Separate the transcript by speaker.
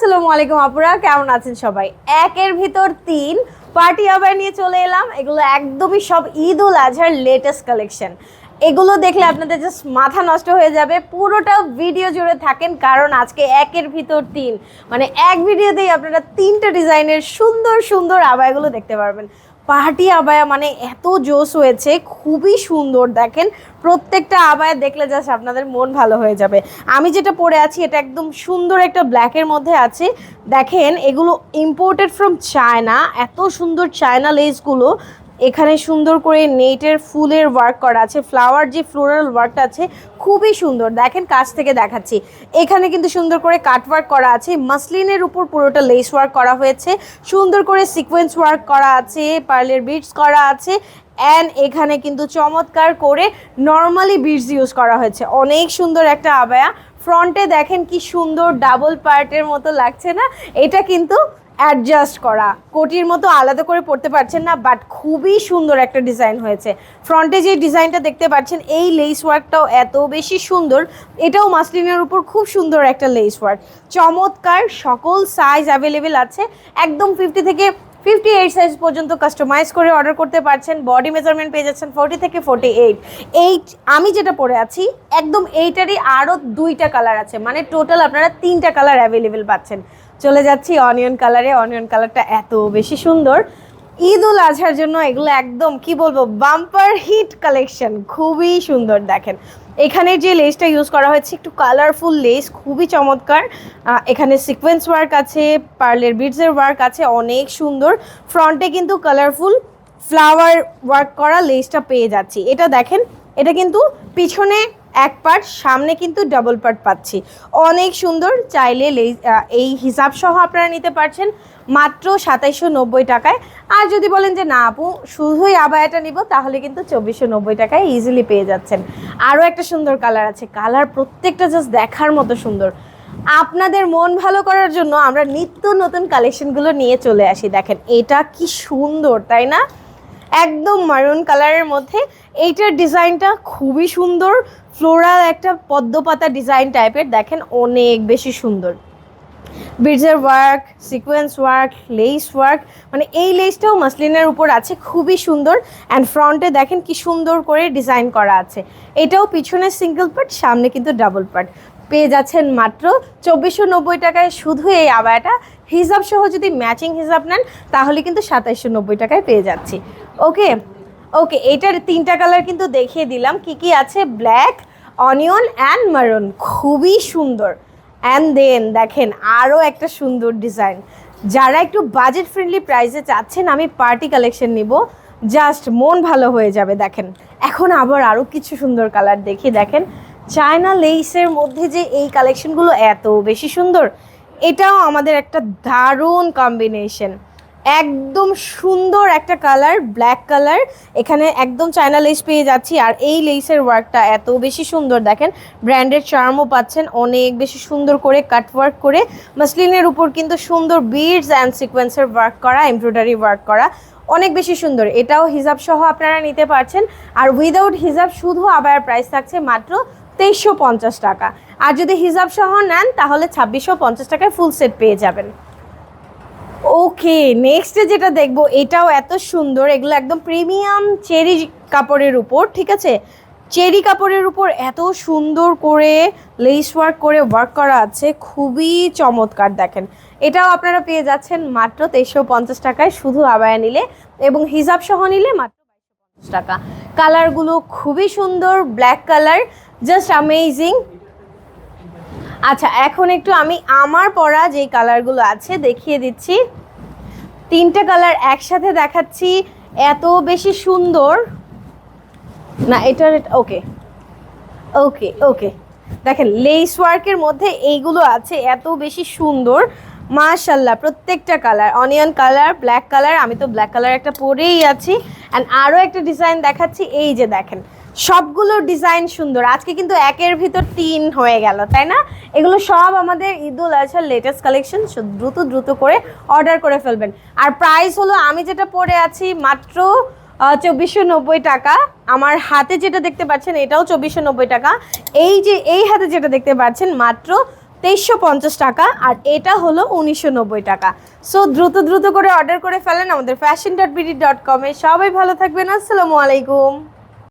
Speaker 1: আসসালামু আলাইকুম আপুরা, কেমন আছেন সবাই? একের ভিতর তিন পার্টি আবার নিয়ে চলে এলাম। এগুলো একদমই সব ঈদ উল আজহার লেটেস্ট কালেকশন। এগুলো দেখলে আপনাদের জাস্ট মাথা নষ্ট হয়ে যাবে। পুরোটা ভিডিও জুড়ে থাকেন, কারণ আজকে একের ভিতর তিন, মানে এক ভিডিওতেই আপনারা তিনটা ডিজাইনের সুন্দর সুন্দর আবায়াগুলো দেখতে পারবেন। পার্টি আবায়া মানে এত জোস হয়েছে, খুবই সুন্দর। দেখেন প্রত্যেকটা আবায়া দেখলে জাস্ট আপনাদের মন ভালো হয়ে যাবে। আমি যেটা পরে আছি এটা একদম সুন্দর একটা ব্ল্যাকের মধ্যে আছে। দেখেন এগুলো ইম্পোর্টেড ফ্রম চায়না। এত সুন্দর চায়না লেসগুলো, এখানে সুন্দর করে নেটের ফুলের ওয়ার্ক করা আছে, ফ্লাওয়ার যে ফ্লোরাল ওয়ার্কটা আছে খুবই সুন্দর। দেখেন কাছ থেকে দেখাচ্ছি, এখানে কিন্তু সুন্দর করে কাট ওয়ার্ক করা আছে, মাসলিনের উপর পুরোটা লেস ওয়ার্ক করা হয়েছে, সুন্দর করে সিকোয়েন্স ওয়ার্ক করা আছে, পার্লের বিটস করা আছে, অ্যান্ড এখানে কিন্তু চমৎকার করে নর্মালি বিটস ইউজ করা হয়েছে। অনেক সুন্দর একটা আবায়া। ফ্রন্টে দেখেন কি সুন্দর ডাবল পার্টের মতো লাগছে না? এটা কিন্তু অ্যাডজাস্ট করা, কোটির মতো আলাদা করে পড়তে পারছেন না, বাট খুবই সুন্দর একটা ডিজাইন হয়েছে। ফ্রন্টে যে ডিজাইনটা দেখতে পাচ্ছেন, এই লেস ওয়ার্কটাও এত বেশি সুন্দর। এটাও মাসলিনের উপর খুব সুন্দর একটা লেস ওয়ার্ক, চমৎকার। সকল সাইজ অ্যাভেলেবেল আছে, একদম 50 থেকে 58 সাইজ পর্যন্ত কাস্টমাইজ করে অর্ডার করতে পারছেন। বডি মেজারমেন্ট পেয়ে যাচ্ছেন 40 থেকে 48। আমি যেটা পরে আছি একদম এইটারই আরও দুইটা কালার আছে, মানে টোটাল আপনারা তিনটা কালার অ্যাভেলেবেল পাচ্ছেন। চলে যাচ্ছি অনিয়ন কালারে। অনিয়ন কালারটা এত বেশি সুন্দর, ঈদ উল আজহার জন্য এগুলো একদম কি বলবো বাম্পার হিট কালেকশন, খুবই সুন্দর। দেখেন এখানে যে লেসটা ইউজ করা হয়েছে একটু কালারফুল লেস, খুবই চমৎকার। এখানে সিকোয়েন্স ওয়ার্ক আছে, পার্লের বিডসের ওয়ার্ক আছে, অনেক সুন্দর। ফ্রন্টে কিন্তু কালারফুল ফ্লাওয়ার ওয়ার্ক করা লেসটা পেয়ে যাচ্ছি। এটা দেখেন, এটা কিন্তু পিছনে এক পার্ট, সামনে কিন্তু ডাবল পার্ট পাচ্ছি, অনেক সুন্দর। চাইলে এই হিসাব সহ আপনারা নিতে পারছেন মাত্র 2790 টাকায়। আর যদি বলেন যে না আপু শুধুই আবায়াটা নিব, তাহলে কিন্তু 2490 টাকায় ইজিলি পেয়ে যাচ্ছেন। আরও একটা সুন্দর কালার আছে, কালার প্রত্যেকটা জাস্ট দেখার মতো সুন্দর। আপনাদের মন ভালো করার জন্য আমরা নিত্য নতুন কালেকশনগুলো নিয়ে চলে আসি। দেখেন এটা কি সুন্দর, তাই না? একদম মারুন কালারের মধ্যে এইটার ডিজাইনটা খুবই সুন্দর, ফ্লোরাল একটা পদ্মপাতা ডিজাইন টাইপের। দেখেন অনেক বেশি সুন্দর, বিডসের work, sequence work, lace work, মানে এই লেসটাও মাসলিনের উপর আছে, খুবই সুন্দর। অ্যান্ড ফ্রন্টে দেখেন কি সুন্দর করে ডিজাইন করা আছে। এটাও পিছনে সিঙ্গেল পার্ট, সামনে কিন্তু ডাবল পার্ট। পেয়ে যাচ্ছেন মাত্র 2490 টাকায় শুধু এই আবায়াটা। হিসাব সহ যদি ম্যাচিং হিসাব নেন তাহলে কিন্তু 2790 টাকায় পেয়ে যাচ্ছি। ওকে ওকে, এটার তিনটা কালার কিন্তু দেখিয়ে দিলাম কি কি আছে, ব্ল্যাক, অনিয়ন অ্যান্ড মারুন, খুবই সুন্দর। অ্যান্ড দেন দেখেন আরও একটা সুন্দর ডিজাইন। যারা একটু বাজেট ফ্রেন্ডলি প্রাইসে চাচ্ছেন আমি পার্টি কালেকশন নিব, জাস্ট মন ভালো হয়ে যাবে। দেখেন এখন আবার আরও কিছু সুন্দর কালার দেখি। দেখেন চায়না লেসের মধ্যে যে এই কালেকশনগুলো এত বেশি সুন্দর, এটাও আমাদের একটা দারুণ কম্বিনেশন। একদম সুন্দর একটা কালার, ব্ল্যাক কালার, এখানে একদম চায়না লেস পেয়ে যাচ্ছি। আর এই লেসের ওয়ার্কটা এত বেশি সুন্দর, দেখেন ব্র্যান্ডেড চার্মও পাচ্ছেন, অনেক বেশি সুন্দর করে কাট ওয়ার্ক করে, মাসলিনের উপর কিন্তু সুন্দর বিডস অ্যান্ড সিকোয়েন্সের ওয়ার্ক করা, এমব্রয়ডারি ওয়ার্ক করা, অনেক বেশি সুন্দর। এটাও হিসাব সহ আপনারা নিতে পারছেন। আর উইদাউট হিসাব শুধু আবায়ার প্রাইস থাকছে মাত্র 2350 টাকা। আর যদি হিসাব সহ নেন তাহলে 2650 টাকায় ফুল সেট পেয়ে যাবেন। ওকে, নেক্সটে যেটা দেখবো এটাও এত সুন্দর। এগুলো একদম প্রিমিয়াম চেরি কাপড়ের উপর, ঠিক আছে? চেরি কাপড়ের উপর এত সুন্দর করে লেস ওয়ার্ক করে ওয়ার্ক করা আছে, খুবই চমৎকার। দেখেন এটাও আপনারা পেয়ে যাচ্ছেন মাত্র 2350 টাকায় শুধু আবায়া নিলে, এবং হিসাব সহ নিলে মাত্র 2250 টাকা। কালারগুলো খুবই সুন্দর, ব্ল্যাক কালার, জাস্ট অ্যামেজিং। আচ্ছা এখন একটু আমি আমার পরা যেই কালারগুলো আছে দেখিয়ে দিচ্ছি। তিনটা কালার একসাথে দেখাচ্ছি, এত বেশি সুন্দর না এটার। ওকে ওকে ওকে, দেখেন লেস ওয়ার্কের মধ্যে এইগুলো আছে, এত বেশি সুন্দর মাশাল্লাহ। প্রত্যেকটা colour, onion colour, black colour, আমি তো ব্ল্যাক কালার একটা পরেই আছি। অ্যান্ড আরও একটা ডিজাইন দেখাচ্ছি, এই যে দেখেন সবগুলো ডিজাইন সুন্দর। আজকে কিন্তু একের ভিতর তিন হয়ে গেল, তাই না? এগুলো সব আমাদের ঈদ উল আজহার লেটেস্ট কালেকশন, দ্রুত দ্রুত করে অর্ডার করে ফেলবেন। আর প্রাইস হলো আমি যেটা পরে আছি মাত্র 2490 টাকা। আমার হাতে যেটা দেখতে পাচ্ছেন এটাও 2490 টাকা। এই যে এই হাতে যেটা দেখতে পাচ্ছেন মাত্র 2350 টাকা, আর এটা হলো 1990 টাকা। সো দ্রুত দ্রুত করে অর্ডার করে ফেলেন আমাদের fashion.bd.com এ। সবাই ভালো থাকবেন, আসসালামু আলাইকুম।